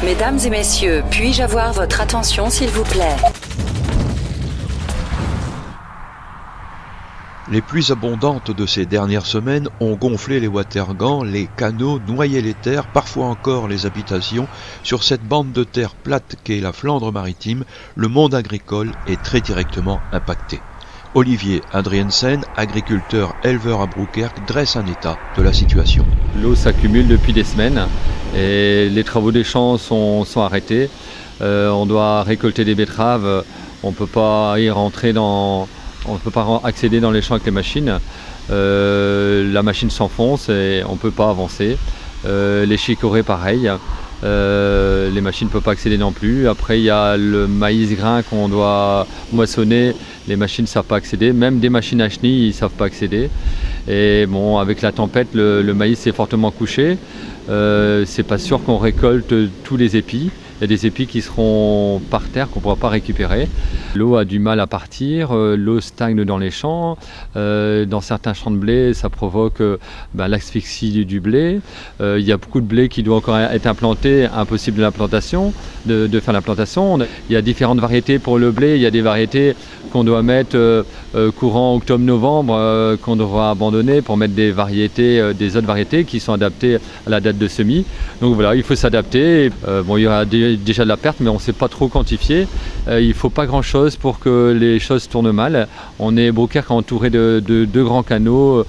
Mesdames et messieurs, puis-je avoir votre attention s'il vous plaît? Les pluies abondantes de ces dernières semaines ont gonflé les watergans, les canaux, noyé les terres, parfois encore les habitations. Sur cette bande de terre plate qu'est la Flandre maritime, le monde agricole est très directement impacté. Olivier Adriensen, agriculteur éleveur à Broekkerk, dresse un état de la situation. L'eau s'accumule depuis des semaines et les travaux des champs sont arrêtés. On doit récolter des betteraves, on ne peut pas y rentrer on ne peut pas accéder dans les champs avec les machines. La machine s'enfonce et on ne peut pas avancer. Les chicorées pareil. Les machines ne peuvent pas accéder non plus. Après il y a le maïs grain qu'on doit moissonner. Les machines ne savent pas accéder. Même des machines à chenilles, ils ne savent pas accéder. Et bon, avec la tempête, le maïs est fortement couché. C'est pas sûr qu'on récolte tous les épis. Il y a des épis qui seront par terre qu'on ne pourra pas récupérer. L'eau a du mal à partir, l'eau stagne dans les champs. Dans certains champs de blé, ça provoque l'asphyxie du blé. Il y a beaucoup de blé qui doit encore être implanté, impossible de faire l'implantation. Il y a différentes variétés pour le blé. Il y a des variétés qu'on doit mettre courant octobre-novembre, qu'on devra abandonner pour mettre des autres variétés qui sont adaptées à la date de semis. Donc voilà, il faut s'adapter. Il y aura déjà de la perte, mais on ne sait pas trop quantifier. Il ne faut pas grand-chose pour que les choses tournent mal. On est Broekkerk entouré de deux grands canaux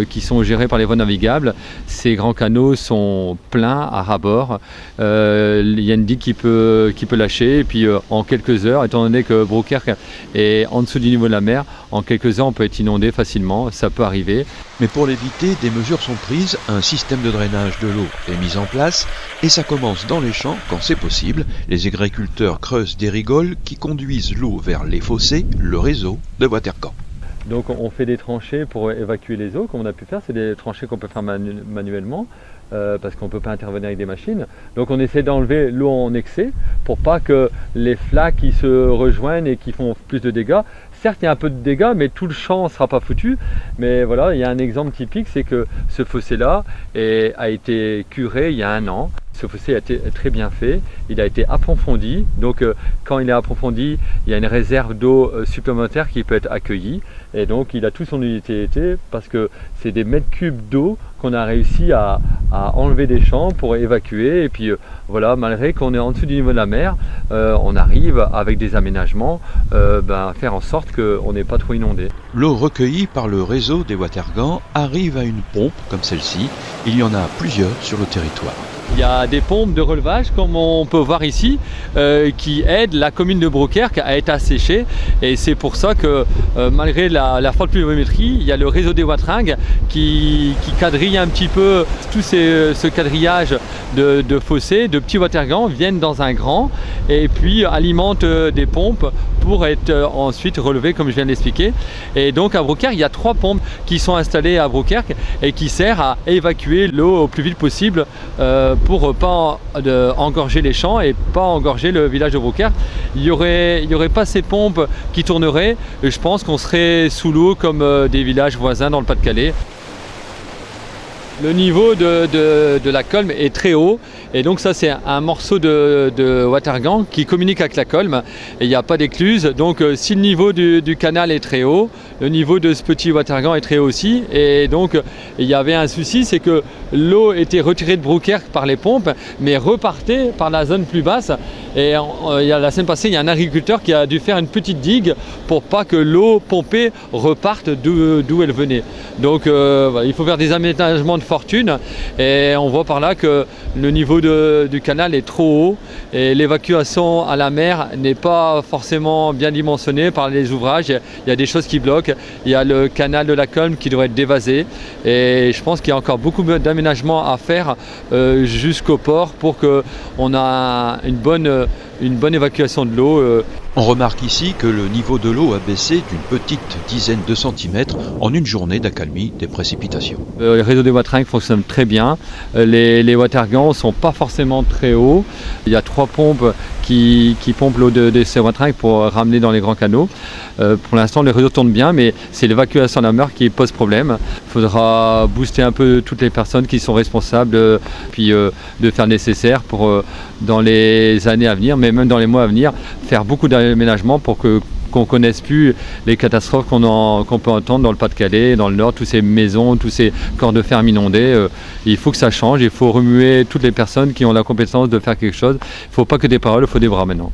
qui sont gérés par les voies navigables. Ces grands canaux sont pleins à ras-bord. Il y a une digue qui peut lâcher, et puis en quelques heures, étant donné que Broekkerk est en dessous du niveau de la mer, en quelques heures on peut être inondé facilement, ça peut arriver. Mais pour l'éviter, des mesures sont prises, un système de drainage de l'eau est mis en place, et ça commence dans les champs quand c'est possible. Les agriculteurs creusent des rigoles qui conduisent l'eau vers les fossés, le réseau de watergans. Donc on fait des tranchées pour évacuer les eaux, comme on a pu faire. C'est des tranchées qu'on peut faire manuellement, parce qu'on ne peut pas intervenir avec des machines. Donc on essaie d'enlever l'eau en excès pour pas que les flaques qui se rejoignent et qui font plus de dégâts. Certes, il y a un peu de dégâts, mais tout le champ ne sera pas foutu. Mais voilà, il y a un exemple typique, c'est que ce fossé-là a été curé il y a 1 an. Ce fossé a été très bien fait, il a été approfondi, donc quand il est approfondi, il y a une réserve d'eau supplémentaire qui peut être accueillie, et donc il a toute son utilité parce que c'est des mètres cubes d'eau qu'on a réussi à enlever des champs pour évacuer, et puis voilà, malgré qu'on est en dessous du niveau de la mer, on arrive avec des aménagements à faire en sorte qu'on n'est pas trop inondé. L'eau recueillie par le réseau des watergans arrive à une pompe comme celle-ci, il y en a plusieurs sur le territoire. Il y a des pompes de relevage, comme on peut voir ici, qui aident la commune de Broekkerk à être asséchée. Et c'est pour ça que, malgré la forte pluviométrie, il y a le réseau des watergans qui quadrille un petit peu. Tout ce quadrillage de fossés, de petits watergans viennent dans un grand et puis alimentent des pompes pour être ensuite relevés, comme je viens de l'expliquer. Et donc à Broekkerk, il y a 3 pompes qui sont installées à Broekkerk et qui servent à évacuer l'eau au plus vite possible pour pas engorger les champs et pas engorger le village de Broekkerk. Il y aurait pas ces pompes qui tourneraient, et je pense qu'on serait sous l'eau comme des villages voisins dans le Pas-de-Calais. Le niveau de la colme est très haut, et donc ça c'est un morceau de watergan qui communique avec la colme, et il n'y a pas d'écluse. Donc si le niveau du canal est très haut, le niveau de ce petit watergan est très haut aussi, et donc il y avait un souci, c'est que l'eau était retirée de Broekkerk par les pompes, mais repartait par la zone plus basse. Et la semaine passée, il y a un agriculteur qui a dû faire une petite digue pour pas que l'eau pompée reparte d'où elle venait. Donc il faut faire des aménagements de fortune, et on voit par là que le niveau du canal est trop haut et l'évacuation à la mer n'est pas forcément bien dimensionnée par les ouvrages. Il y a des choses qui bloquent. Il y a le canal de la Colme qui doit être dévasé, et je pense qu'il y a encore beaucoup d'aménagements à faire jusqu'au port pour qu'on ait une bonne une bonne évacuation de l'eau. On remarque ici que le niveau de l'eau a baissé d'une petite dizaine de centimètres en une journée d'accalmie des précipitations. Le réseau des Wateringues fonctionne très bien. Les watergans ne sont pas forcément très hauts. Il y a 3 pompes qui pompent l'eau de ces Wateringues pour ramener dans les grands canaux. Pour l'instant, le réseau tourne bien, mais c'est l'évacuation de la mer qui pose problème. Il faudra booster un peu toutes les personnes qui sont responsables, puis de faire nécessaire pour, dans les années à venir, mais même dans les mois à venir, faire beaucoup d'aménagements pour qu'on ne connaisse plus les catastrophes qu'on peut entendre dans le Pas-de-Calais, dans le Nord, toutes ces maisons, tous ces corps de ferme inondés. Il faut que ça change, il faut remuer toutes les personnes qui ont la compétence de faire quelque chose. Il ne faut pas que des paroles, il faut des bras maintenant.